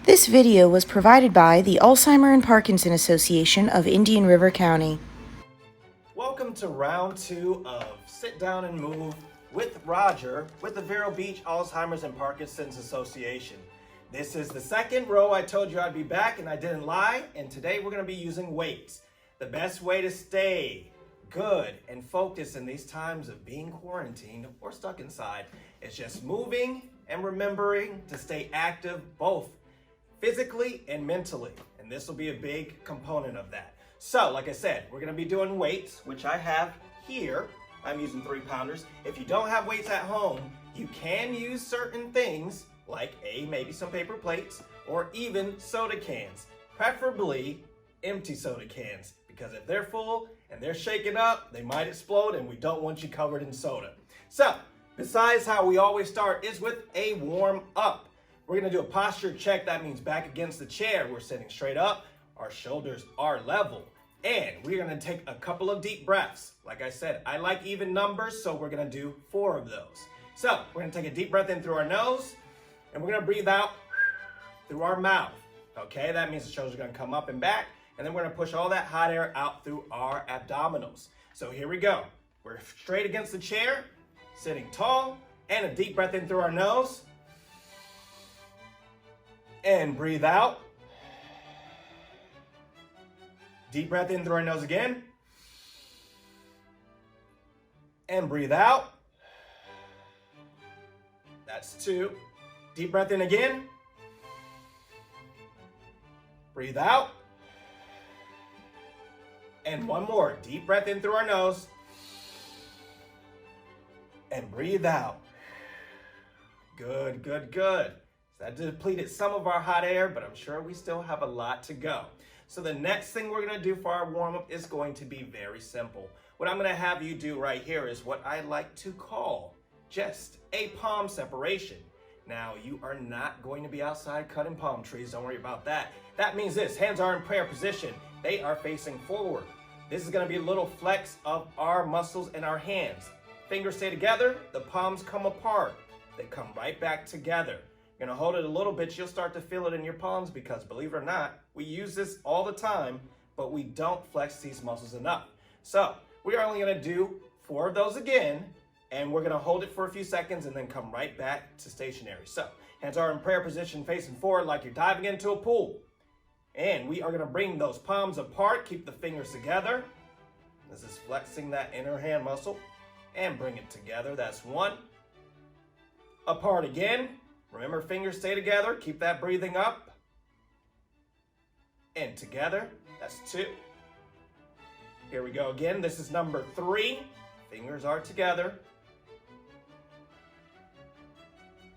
This video was provided by the Alzheimer and Parkinson Association of Indian River County. Welcome to round 2 of Sit Down and Move with Roger with the Vero Beach Alzheimer's and Parkinson's Association. This is the second row. I told you I'd be back and I didn't lie, and today we're going to be using weights. The best way to stay good and focused in these times of being quarantined or stuck inside is just moving and remembering to stay active both physically and mentally, and this will be a big component of that. So like I said, we're going to be doing weights, which I have here. I'm using 3-pounders. If you don't have weights at home, you can use certain things like maybe some paper plates or even soda cans, preferably empty soda cans, because if they're full and they're shaken up, they might explode and we don't want you covered in soda. So besides how we always start is with a warm up. We're gonna do a posture check. That means back against the chair. We're sitting straight up. Our shoulders are level. And we're gonna take a couple of deep breaths. Like I said, I like even numbers, so we're gonna do 4 of those. So we're gonna take a deep breath in through our nose, and we're gonna breathe out through our mouth. Okay, that means the shoulders are gonna come up and back, and then we're gonna push all that hot air out through our abdominals. So here we go. We're straight against the chair, sitting tall, and a deep breath in through our nose. And breathe out. Deep breath in through our nose again. And breathe out. That's 2. Deep breath in again. Breathe out. And 1 more. Deep breath in through our nose. And breathe out. Good, good, good. That depleted some of our hot air, but I'm sure we still have a lot to go. So the next thing we're gonna do for our warm-up is going to be very simple. What I'm gonna have you do right here is what I like to call just a palm separation. Now, you are not going to be outside cutting palm trees, don't worry about that. That means this, hands are in prayer position. They are facing forward. This is gonna be a little flex of our muscles in our hands. Fingers stay together, the palms come apart. They come right back together. You're gonna hold it a little bit, you'll start to feel it in your palms because believe it or not, we use this all the time, but we don't flex these muscles enough. So we are only gonna do 4 of those again, and we're gonna hold it for a few seconds and then come right back to stationary. So hands are in prayer position, facing forward like you're diving into a pool. And we are gonna bring those palms apart, keep the fingers together. This is flexing that inner hand muscle, and bring it together, that's 1. Apart again. Remember, fingers stay together, keep that breathing up. And together, that's 2. Here we go again, this is number 3. Fingers are together.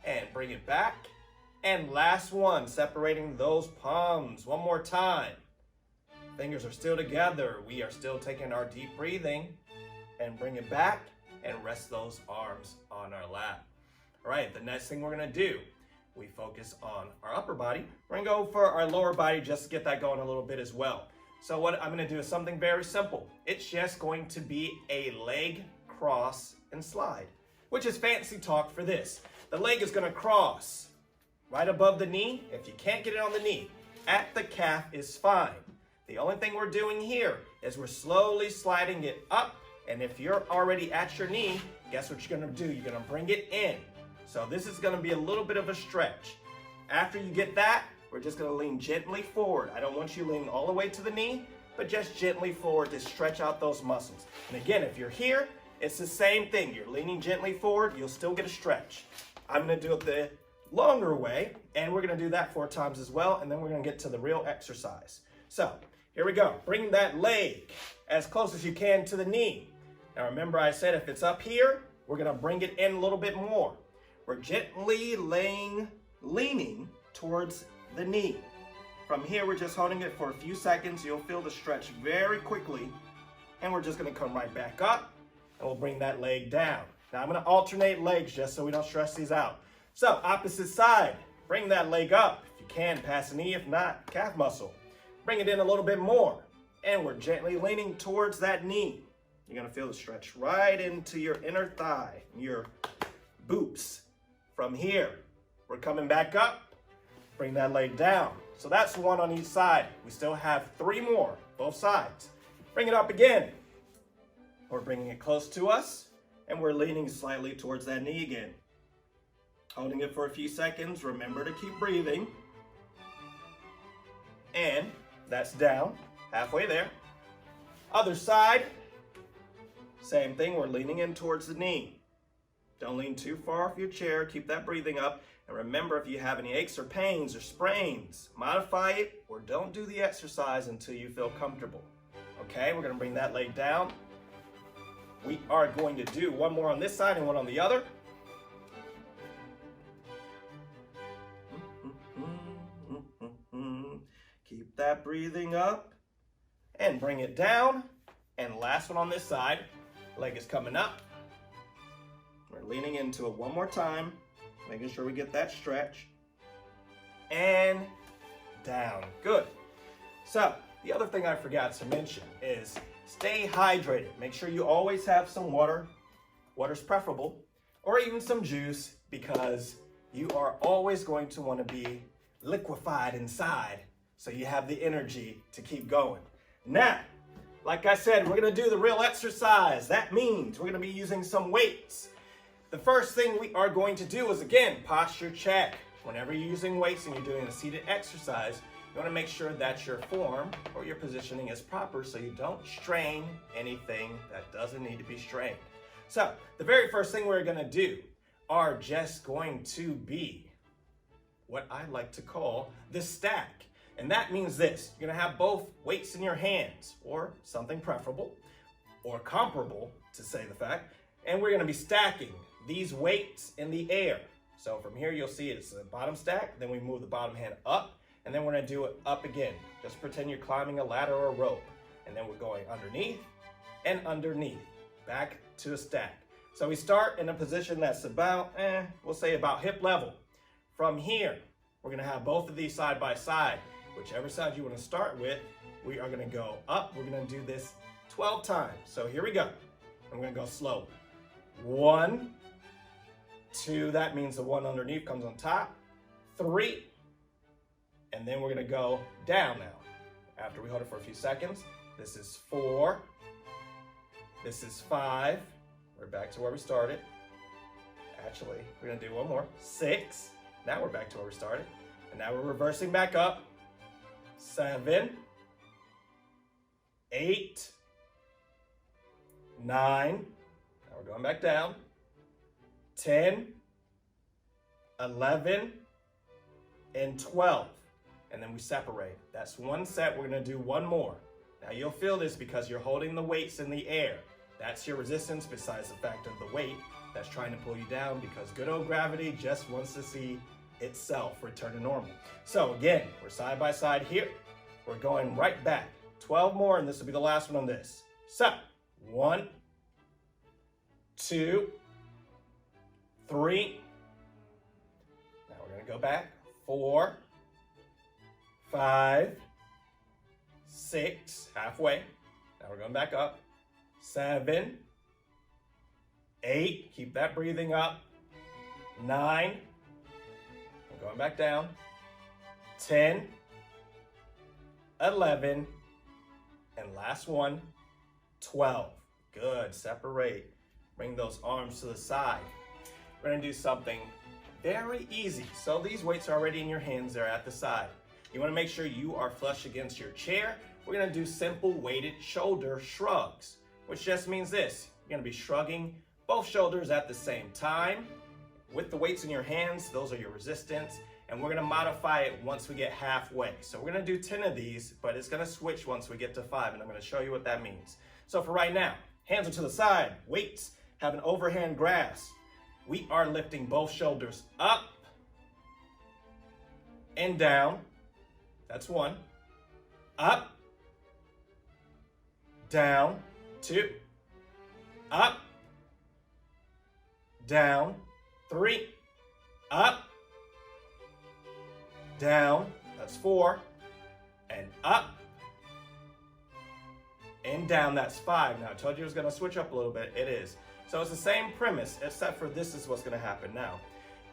And bring it back. And last one, separating those palms. 1 more time. Fingers are still together. We are still taking our deep breathing. And bring it back and rest those arms on our lap. All right, the next thing we're gonna do, we focus on our upper body. We're gonna go for our lower body just to get that going a little bit as well. So what I'm gonna do is something very simple. It's just going to be a leg cross and slide, which is fancy talk for this. The leg is gonna cross right above the knee. If you can't get it on the knee, at the calf is fine. The only thing we're doing here is we're slowly sliding it up, and if you're already at your knee, guess what you're gonna do? You're gonna bring it in. So this is gonna be a little bit of a stretch. After you get that, we're just gonna lean gently forward. I don't want you leaning all the way to the knee, but just gently forward to stretch out those muscles. And again, if you're here, it's the same thing. You're leaning gently forward, you'll still get a stretch. I'm gonna do it the longer way, and we're gonna do that 4 times as well, and then we're gonna get to the real exercise. So here we go. Bring that leg as close as you can to the knee. Now remember I said if it's up here, we're gonna bring it in a little bit more. We're gently leaning towards the knee. From here, we're just holding it for a few seconds. You'll feel the stretch very quickly. And we're just gonna come right back up and we'll bring that leg down. Now I'm gonna alternate legs just so we don't stress these out. So opposite side, bring that leg up. If you can, pass the knee, if not, calf muscle. Bring it in a little bit more. And we're gently leaning towards that knee. You're gonna feel the stretch right into your inner thigh, your boops. From here, we're coming back up, bring that leg down. So that's one on each side. We still have 3 more, both sides. Bring it up again. We're bringing it close to us, and we're leaning slightly towards that knee again. Holding it for a few seconds. Remember to keep breathing. And that's down, halfway there. Other side, same thing, we're leaning in towards the knee. Don't lean too far off your chair, keep that breathing up. And remember, if you have any aches or pains or sprains, modify it or don't do the exercise until you feel comfortable. Okay, we're gonna bring that leg down. We are going to do one more on this side and one on the other. Keep that breathing up and bring it down. And last one on this side, leg is coming up. We're leaning into it one more time, making sure we get that stretch. And down, good. So the other thing I forgot to mention is stay hydrated. Make sure you always have some water. Water's preferable, or even some juice, because you are always going to want to be liquefied inside so you have the energy to keep going. Now, like I said, we're gonna do the real exercise. That means we're gonna be using some weights. The first thing we are going to do is, again, posture check. Whenever you're using weights and you're doing a seated exercise, you wanna make sure that your form or your positioning is proper so you don't strain anything that doesn't need to be strained. So, the very first thing we're gonna do are just going to be what I like to call the stack. And that means this: you're gonna have both weights in your hands, or something preferable, or comparable to say the fact, and we're gonna be stacking these weights in the air. So from here you'll see it's a bottom stack, then we move the bottom hand up, and then we're gonna do it up again. Just pretend you're climbing a ladder or a rope, and then we're going underneath and underneath, back to a stack. So we start in a position that's about, we'll say about hip level. From here, we're gonna have both of these side by side. Whichever side you want to start with, we are going to go up. We're going to do this 12 times. So here we go. I'm going to go slow. 1, 2, that means the one underneath comes on top. 3, and then we're going to go down now. After we hold it for a few seconds, this is 4, this is 5. We're back to where we started. Actually, we're going to do one more. 6, now we're back to where we started. And now we're reversing back up. 7, 8, 9, now we're going back down, 10, 11, and 12, and then we separate. That's one set. We're going to do one more. Now you'll feel this because you're holding the weights in the air. That's your resistance, besides the fact of the weight that's trying to pull you down, because good old gravity just wants to see itself return to normal. So again, we're side by side here. We're going right back. 12 more, and this will be the last one on this. So 1, 2, 3. Now we're going to go back. 4, 5, 6, halfway. Now we're going back up. 7, 8, keep that breathing up. 9, going back down. 10, 11, and last one, 12. Good, separate. Bring those arms to the side. We're gonna do something very easy. So these weights are already in your hands, they're at the side. You wanna make sure you are flush against your chair. We're gonna do simple weighted shoulder shrugs, which just means this: you're gonna be shrugging both shoulders at the same time. With the weights in your hands, those are your resistance. And we're gonna modify it once we get halfway. So we're gonna do 10 of these, but it's gonna switch once we get to 5, and I'm gonna show you what that means. So for right now, hands are to the side, weights have an overhand grasp. We are lifting both shoulders up and down. That's 1. Up, down, 2. Up, down, 3. Up, down, that's 4, and up, and down, that's 5. Now, I told you it was gonna switch up a little bit, it is. So it's the same premise, except for this is what's gonna happen now.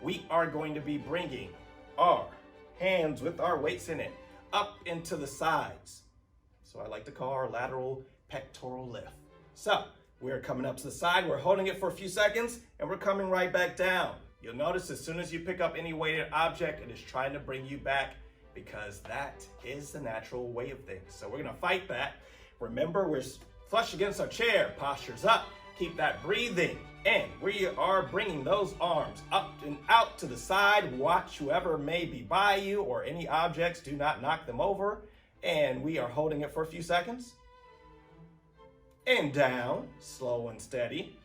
We are going to be bringing our hands with our weights in it, up into the sides. So I like to call our lateral pectoral lift. So we're coming up to the side, we're holding it for a few seconds, and we're coming right back down. You'll notice as soon as you pick up any weighted object, it is trying to bring you back because that is the natural way of things. So we're gonna fight that. Remember, we're flush against our chair, posture's up, keep that breathing, and we are bringing those arms up and out to the side. Watch whoever may be by you or any objects, do not knock them over. And we are holding it for a few seconds. And down, slow and steady.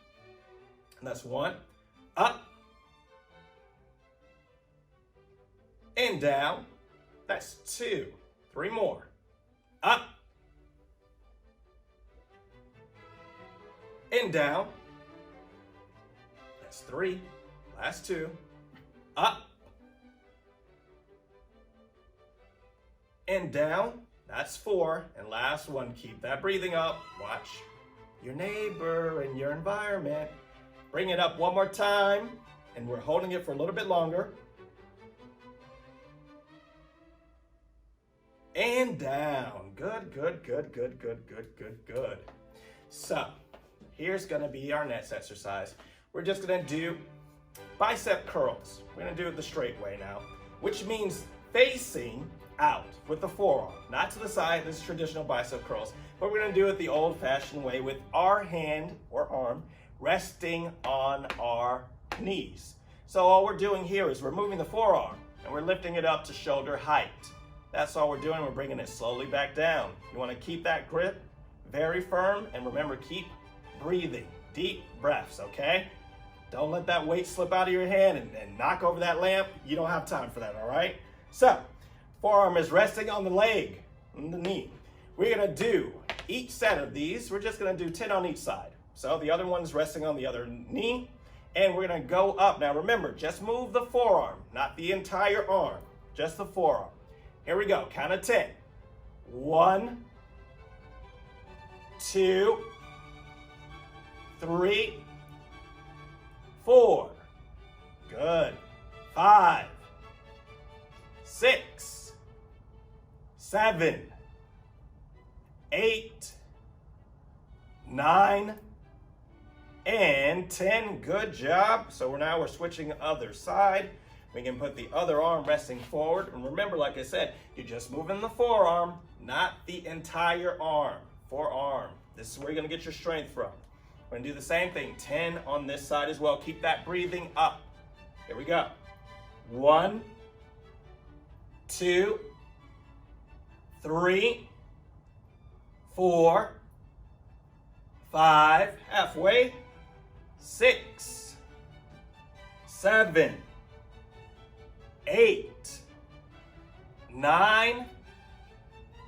And that's 1, up, and down. That's 2, 3 more. Up, and down. That's 3, last 2. Up, and down. That's 4, and last one. Keep that breathing up. Watch your neighbor and your environment. Bring it up one more time, and we're holding it for a little bit longer. And down. Good, good, good, good, good, good, good, good. So here's gonna be our next exercise. We're just gonna do bicep curls. We're gonna do it the straight way now, which means facing out with the forearm, not to the side. This is traditional bicep curls, but we're gonna do it the old-fashioned way with our hand or arm resting on our knees. So all we're doing here is we're moving the forearm and we're lifting it up to shoulder height. That's all we're doing. We're bringing it slowly back down. You wanna keep that grip very firm, and remember, keep breathing, deep breaths, okay? Don't let that weight slip out of your hand and knock over that lamp. You don't have time for that, all right? So, forearm is resting on the leg, on the knee. We're gonna do each set of these, we're just gonna do 10 on each side. So the other one's resting on the other knee, and we're gonna go up. Now remember, just move the forearm, not the entire arm, just the forearm. Here we go, count of 10. 1, 2, 3, 4. Good. 5, 6, 7, 8, 9, and 10. Good job. So we're switching the other side. We can put the other arm resting forward. And remember, like I said, you're just moving the forearm, not the entire arm. Forearm. This is where you're going to get your strength from. We're going to do the same thing. 10 on this side as well. Keep that breathing up. Here we go. 1, 2, 3, 4, 5, halfway, 6, 7, 8, 9,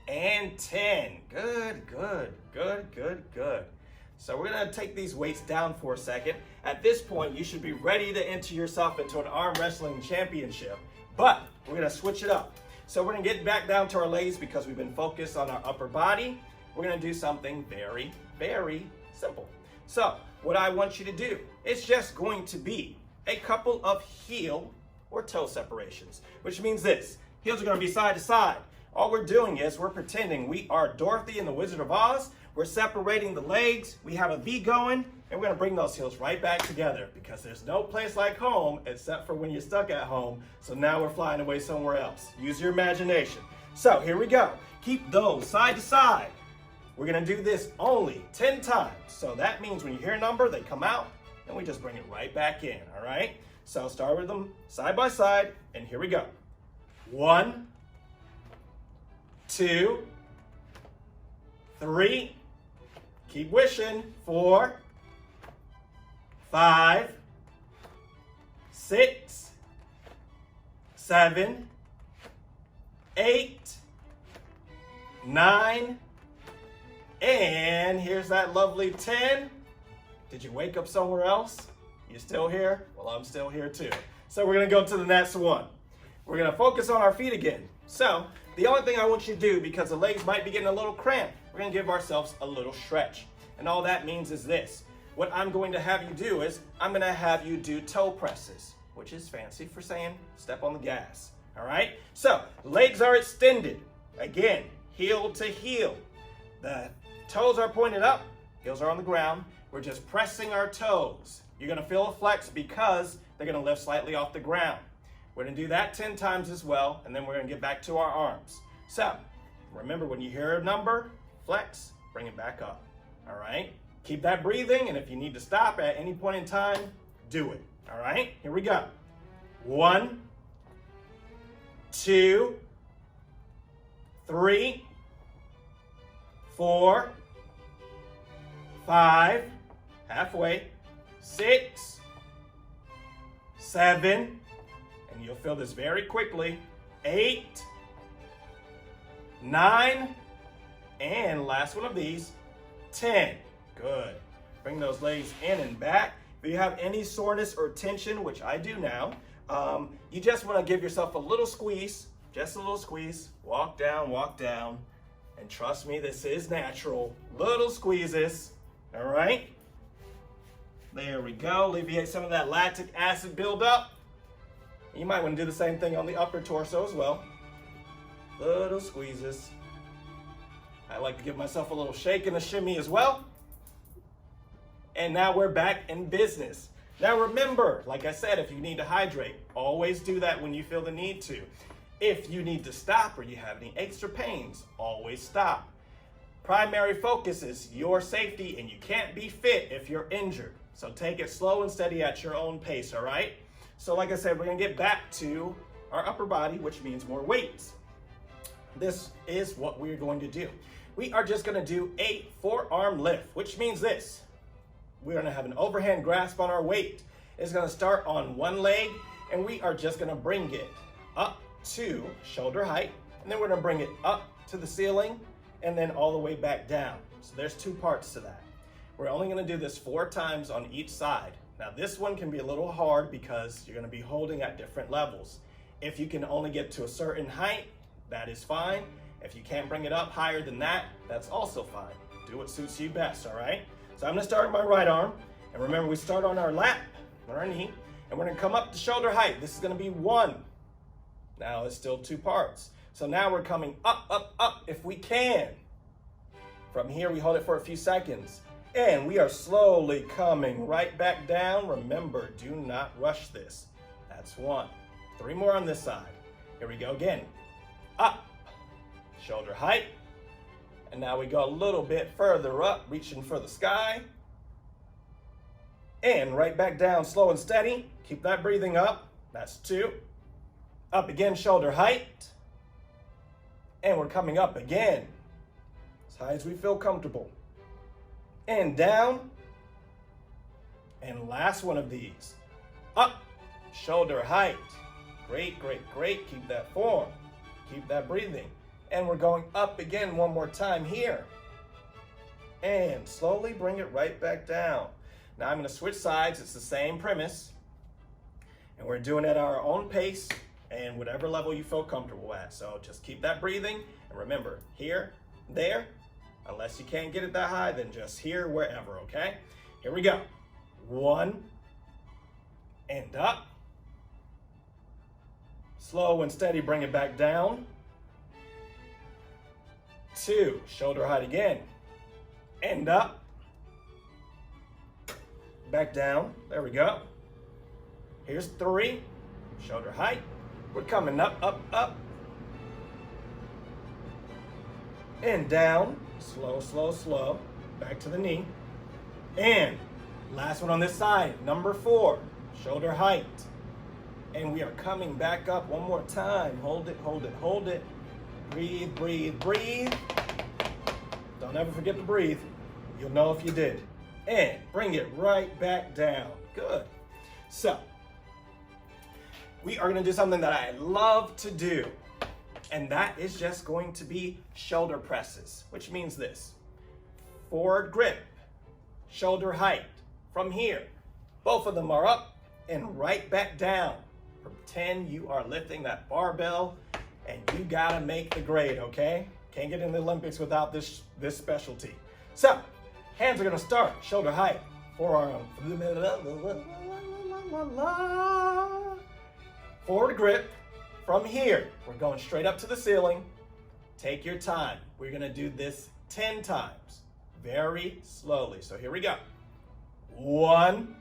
and 10. Good, good, good, good, good. So we're gonna take these weights down for a second. At this point, you should be ready to enter yourself into an arm wrestling championship, but we're gonna switch it up. So we're gonna get back down to our legs because we've been focused on our upper body. We're gonna do something very, very simple. So what I want you to do, it's just going to be a couple of heel or toe separations, which means this. Heels are gonna be side to side. All we're doing is we're pretending we are Dorothy and the Wizard of Oz. We're separating the legs. We have a V going, and we're gonna bring those heels right back together because there's no place like home except for when you're stuck at home. So now we're flying away somewhere else. Use your imagination. So here we go. Keep those side to side. We're gonna do this only 10 times. So that means when you hear a number, they come out, and we just bring it right back in, all right? So start with them side by side, and here we go. 1, 2, 3, keep wishing, 4, 5, 6, 7, 8, 9, and here's that lovely 10. Did you wake up somewhere else? You still here? Well, I'm still here too. So we're gonna go to the next one. We're gonna focus on our feet again. So the only thing I want you to do, because the legs might be getting a little cramped, we're gonna give ourselves a little stretch. And all that means is this. What I'm going to have you do is, I'm gonna have you do toe presses, which is fancy for saying step on the gas. All right? So legs are extended. Again, heel to heel. The toes are pointed up, heels are on the ground. We're just pressing our toes. You're gonna feel a flex because they're gonna lift slightly off the ground. We're gonna do that 10 times as well, and then we're gonna get back to our arms. So, remember when you hear a number, flex, bring it back up, all right? Keep that breathing, and if you need to stop at any point in time, do it, all right? Here we go. 1, 2, 3, 4, 5, halfway, 6, 7, and you'll feel this very quickly, 8, 9, and last one of these, 10. Good. Bring those legs in and back. If you have any soreness or tension, which I do now, you just want to give yourself a little squeeze, just a little squeeze. Walk down, and trust me, this is natural. Little squeezes, all right? There we go. Alleviate some of that lactic acid buildup. You might want to do the same thing on the upper torso as well. Little squeezes. I like to give myself a little shake and a shimmy as well. And now we're back in business. Now remember, like I said, if you need to hydrate, always do that when you feel the need to. If you need to stop or you have any aches or pains, always stop. Primary focus is your safety, and you can't be fit if you're injured. So take it slow and steady at your own pace, all right? So like I said, we're gonna get back to our upper body, which means more weights. This is what we're going to do. We are just gonna do a forearm lift, which means this. We're gonna have an overhand grasp on our weight. It's gonna start on one leg, and we are just gonna bring it up to shoulder height, and then we're gonna bring it up to the ceiling, and then all the way back down. So there's 2 parts to that. We're only gonna do this 4 times on each side. Now this one can be a little hard because you're gonna be holding at different levels. If you can only get to a certain height, that is fine. If you can't bring it up higher than that, that's also fine. Do what suits you best, all right? So I'm gonna start with my right arm, and remember we start on our lap, on our knee, and we're gonna come up to shoulder height. This is gonna be 1. Now it's still 2 parts. So now we're coming up, up, up if we can. From here, we hold it for a few seconds. And we are slowly coming right back down. Remember, do not rush this. That's 1. 3 more on this side. Here we go again. Up, shoulder height. And now we go a little bit further up, reaching for the sky. And right back down, slow and steady. Keep that breathing up. That's 2. Up again, shoulder height. And we're coming up again, as high as we feel comfortable. And down. And last one of these. Up, shoulder height. Great, great, great. Keep that form. Keep that breathing. And we're going up again one more time here. And slowly bring it right back down. Now I'm going to switch sides. It's the same premise. And we're doing it at our own pace and whatever level you feel comfortable at. So just keep that breathing. And remember, here, there, unless you can't get it that high, then just here, wherever, okay? Here we go. 1, and up. Slow and steady, bring it back down. 2, shoulder height again. And up. Back down, there we go. Here's 3, shoulder height. We're coming up, up, up. And down, slow, slow, slow. Back to the knee. And last one on this side, number 4, shoulder height. And we are coming back up one more time. Hold it, hold it, hold it. Breathe, breathe, breathe. Don't ever forget to breathe. You'll know if you did. And bring it right back down. Good. So, we are going to do something that I love to do. And that is just going to be shoulder presses, which means this. Forward grip, shoulder height. From here, both of them are up and right back down. Pretend you are lifting that barbell, and you gotta make the grade, okay? Can't get in the Olympics without this specialty. So, hands are gonna start, shoulder height, forearm. Forward grip, From here, we're going straight up to the ceiling. Take your time. We're gonna do this 10 times, very slowly. So here we go. 1,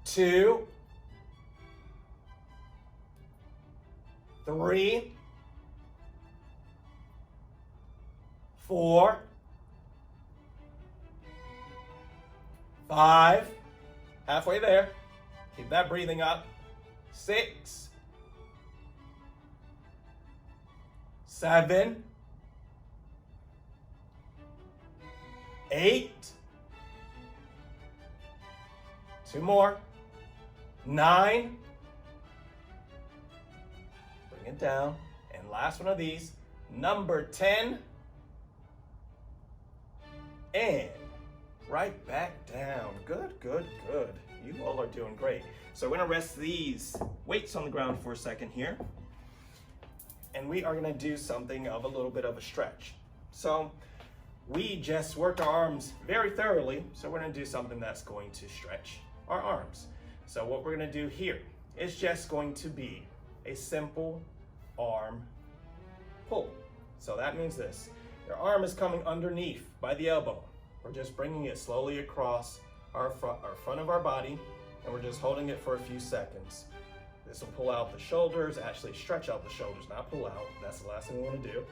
2, 3, 4, 5, halfway there. Keep that breathing up. 6, 7, 8, 2 more, 9, bring it down, and last one of these, number 10, and right back down. Good, good, good. You all are doing great. So we're gonna rest these weights on the ground for a second here, and we are gonna do something of a little bit of a stretch. So we just worked our arms very thoroughly, so we're gonna do something that's going to stretch our arms. So what we're gonna do here is just going to be a simple arm pull. So that means this: your arm is coming underneath by the elbow. We're just bringing it slowly across our front of our body, and we're just holding it for a few seconds. This will pull out the shoulders, actually stretch out the shoulders, not pull out. That's the last thing we want to do.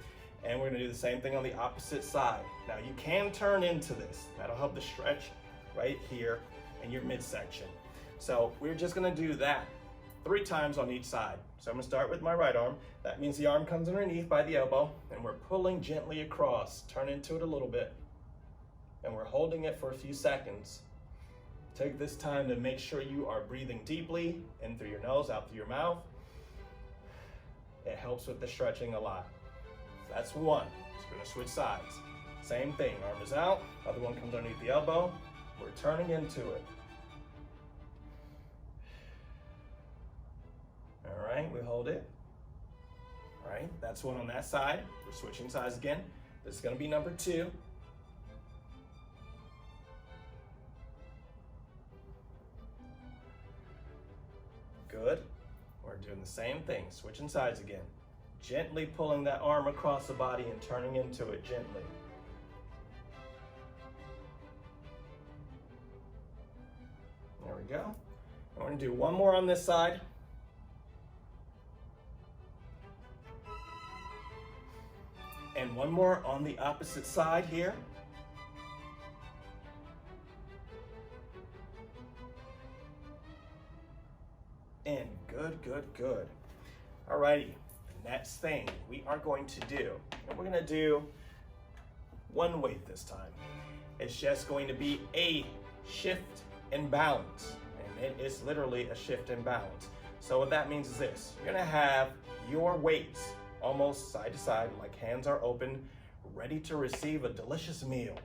And we're gonna do the same thing on the opposite side. Now you can turn into this. That'll help the stretch right here in your midsection. So we're just gonna do that 3 times on each side. So I'm gonna start with my right arm. That means the arm comes underneath by the elbow, and we're pulling gently across. Turn into it a little bit, and we're holding it for a few seconds. Take this time to make sure you are breathing deeply, in through your nose, out through your mouth. It helps with the stretching a lot. That's 1. So we're gonna switch sides. Same thing, arm is out, other one comes underneath the elbow. We're turning into it. All right, we hold it. All right, that's 1 on that side. We're switching sides again. This is gonna be number 2. Good. We're doing the same thing, switching sides again. Gently pulling that arm across the body and turning into it gently. There we go. And we're gonna do 1 more on this side. And 1 more on the opposite side here. And good, good, good. Alrighty, the next thing we are going to do, and we're gonna do 1 weight this time. It's just going to be a shift and balance. And it is literally a shift and balance. So what that means is this: you're gonna have your weights almost side to side, like hands are open, ready to receive a delicious meal.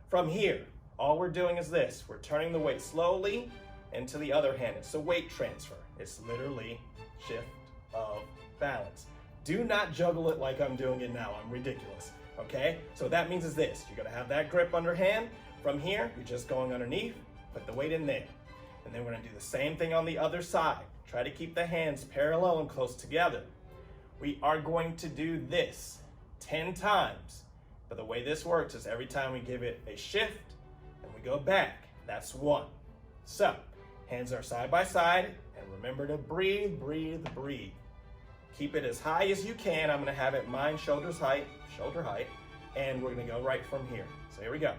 From here, all we're doing is this: we're turning the weight slowly into the other hand. It's a weight transfer. It's literally shift of balance. Do not juggle it like I'm doing it now. I'm ridiculous, okay? So what that means is this: you're gonna have that grip underhand. From here, you're just going underneath, put the weight in there. And then we're gonna do the same thing on the other side. Try to keep the hands parallel and close together. We are going to do this 10 times. But the way this works is every time we give it a shift and we go back, that's 1. So, hands are side by side, and remember to breathe, breathe, breathe. Keep it as high as you can. I'm gonna have it mine shoulder height, and we're gonna go right from here. So here we go.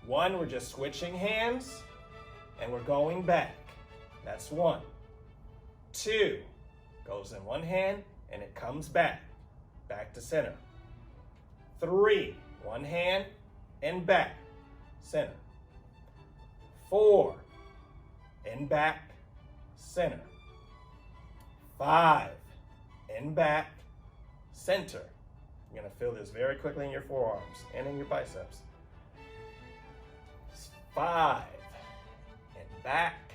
1, we're just switching hands, and we're going back. That's 1. 2, goes in 1 hand, and it comes back to center. 3, 1 hand, and back, center. 4, and back, center. 5, and back, center. You're gonna feel this very quickly in your forearms and in your biceps. 5, and back,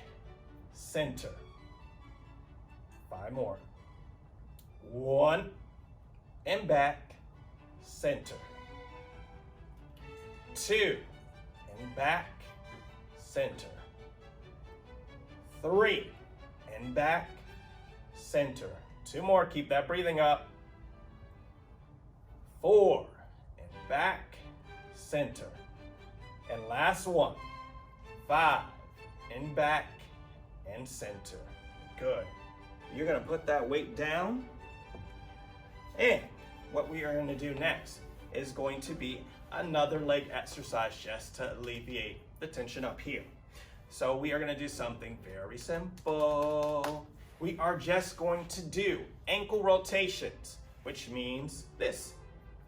center. 5 more. 1, and back, center. 2, and back, center. 3, and back, center. 2 more, keep that breathing up. 4, and back, center. And last one, 5, and back, and center. Good. You're gonna put that weight down. And what we are gonna do next is going to be another leg exercise just to alleviate the tension up here. So we are gonna do something very simple. We are just going to do ankle rotations, which means this.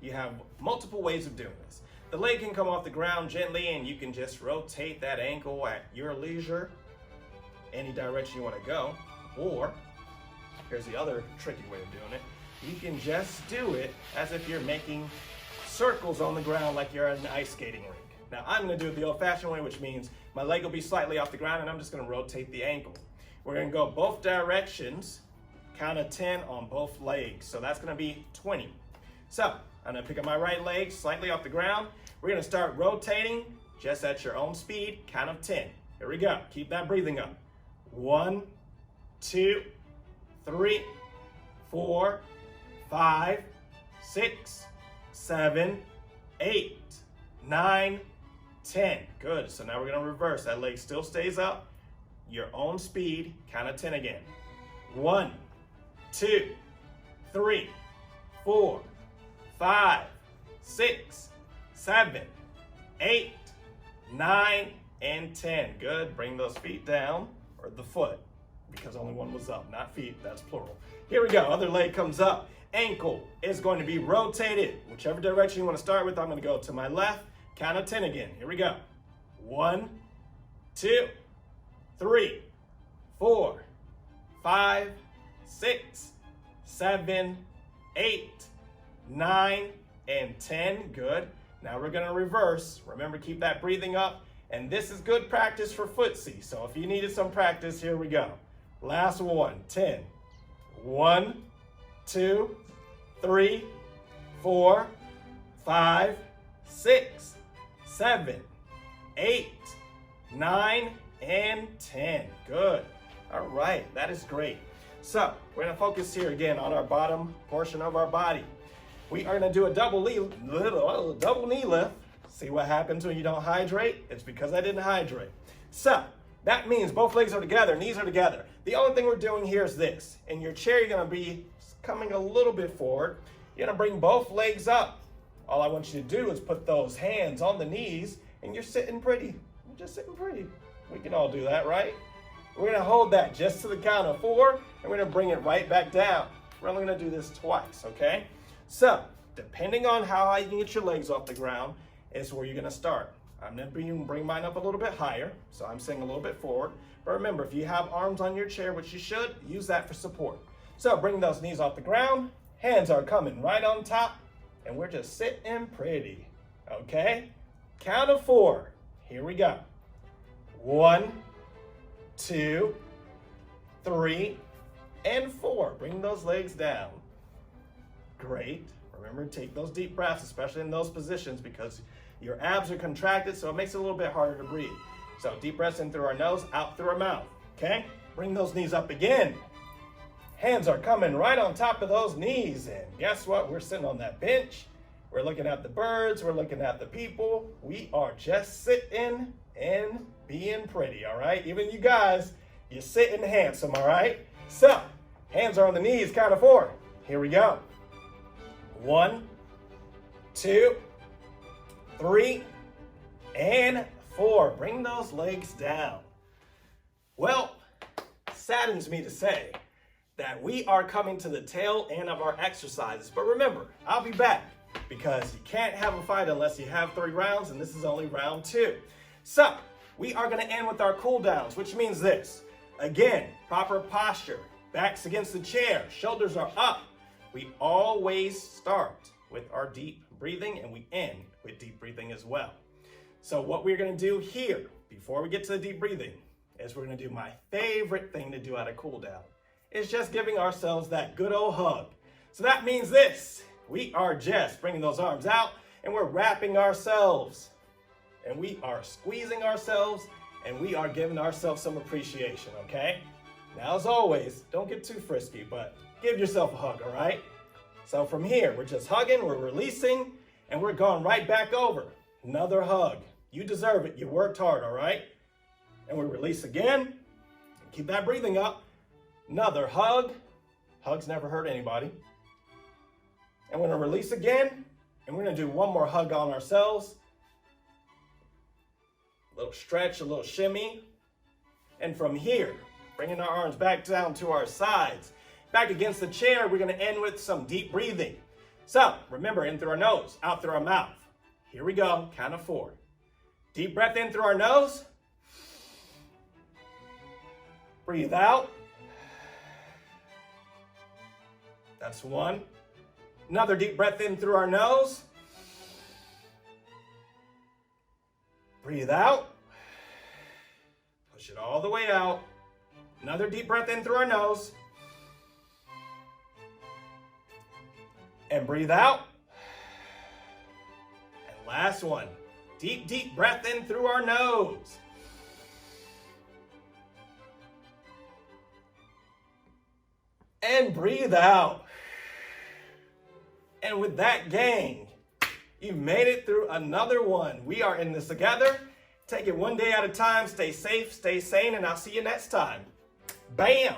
You have multiple ways of doing this. The leg can come off the ground gently and you can just rotate that ankle at your leisure, any direction you wanna go. Or, here's the other tricky way of doing it. You can just do it as if you're making circles on the ground like you're at an ice skating rink. Now I'm gonna do it the old-fashioned way, which means my leg will be slightly off the ground and I'm just gonna rotate the ankle. We're gonna go both directions, count of 10 on both legs. So that's gonna be 20. So I'm gonna pick up my right leg slightly off the ground. We're gonna start rotating just at your own speed, count of 10. Here we go, keep that breathing up. 1, 2, 3, 4, 5, 6, 7, 8, 9, 10. Good, so now we're gonna reverse. That leg still stays up. Your own speed, count of 10 again. 1, 2, 3, 4, 5, 6, 7, 8, 9, and 10. Good, bring those feet down, or the foot, because only one was up, not feet, that's plural. Here we go, other leg comes up. Ankle is going to be rotated. Whichever direction you want to start with, I'm going to go to my left. Count of 10 again. Here we go. 1, 2, 3, 4, 5, 6, 7, 8, 9, and 10. Good. Now we're going to reverse. Remember, keep that breathing up. And this is good practice for footsie. So if you needed some practice, here we go. Last one, 10. 1, 2, 3, 4, 5, 6, 7, 8, 9, and 10. Good. All right, that is great. So we're gonna focus here again on our bottom portion of our body. We are gonna do a double knee lift. See what happens when you don't hydrate? It's because I didn't hydrate. So that means both legs are together, knees are together. The only thing we're doing here is this. In your chair, you're gonna be coming a little bit forward. You're gonna bring both legs up. All I want you to do is put those hands on the knees and you're sitting pretty. You're just sitting pretty. We can all do that, right? We're gonna hold that just to the count of 4 and we're gonna bring it right back down. We're only gonna do this twice, okay? So, depending on how high you can get your legs off the ground is where you're gonna start. I'm gonna bring mine up a little bit higher, so I'm sitting a little bit forward. But remember, if you have arms on your chair, which you should, use that for support. So bring those knees off the ground, hands are coming right on top, and we're just sitting pretty, okay? Count of 4, here we go. 1, 2, 3, and 4. Bring those legs down. Great. Remember, take those deep breaths, especially in those positions, because your abs are contracted, so it makes it a little bit harder to breathe. So deep breaths in through our nose, out through our mouth, okay? Bring those knees up again. Hands are coming right on top of those knees, and guess what? We're sitting on that bench. We're looking at the birds, we're looking at the people. We are just sitting and being pretty, all right? Even you guys, you're sitting handsome, all right? So, hands are on the knees, count of 4. Here we go. 1, 2, 3, and 4. Bring those legs down. Well, saddens me to say that we are coming to the tail end of our exercises. But remember, I'll be back because you can't have a fight unless you have 3 rounds, and this is only round 2. So, we are going to end with our cool downs, which means this. Again, proper posture, backs against the chair, shoulders are up. We always start with our deep breathing and we end with deep breathing as well. So what we're gonna do here, before we get to the deep breathing, is we're gonna do my favorite thing to do at a cool down. It's just giving ourselves that good old hug. So that means this, we are just bringing those arms out and we're wrapping ourselves. And we are squeezing ourselves and we are giving ourselves some appreciation, okay? Now, as always, don't get too frisky, but give yourself a hug, all right? So from here, we're just hugging, we're releasing, and we're going right back over. Another hug. You deserve it. You worked hard, all right? And we release again. Keep that breathing up. Another hug. Hugs never hurt anybody. And we're going to release again, and we're going to do one more hug on ourselves. A little stretch, a little shimmy. And from here, bringing our arms back down to our sides, back against the chair, we're going to end with some deep breathing. So remember, in through our nose, out through our mouth. Here we go, count of 4. Deep breath in through our nose. Breathe out. That's 1. Another deep breath in through our nose. Breathe out. Push it all the way out. Another deep breath in through our nose. And breathe out. And last one. Deep, deep breath in through our nose. And breathe out. And with that, gang, you made it through another one. We are in this together. Take it one day at a time. Stay safe, stay sane, and I'll see you next time. Bam!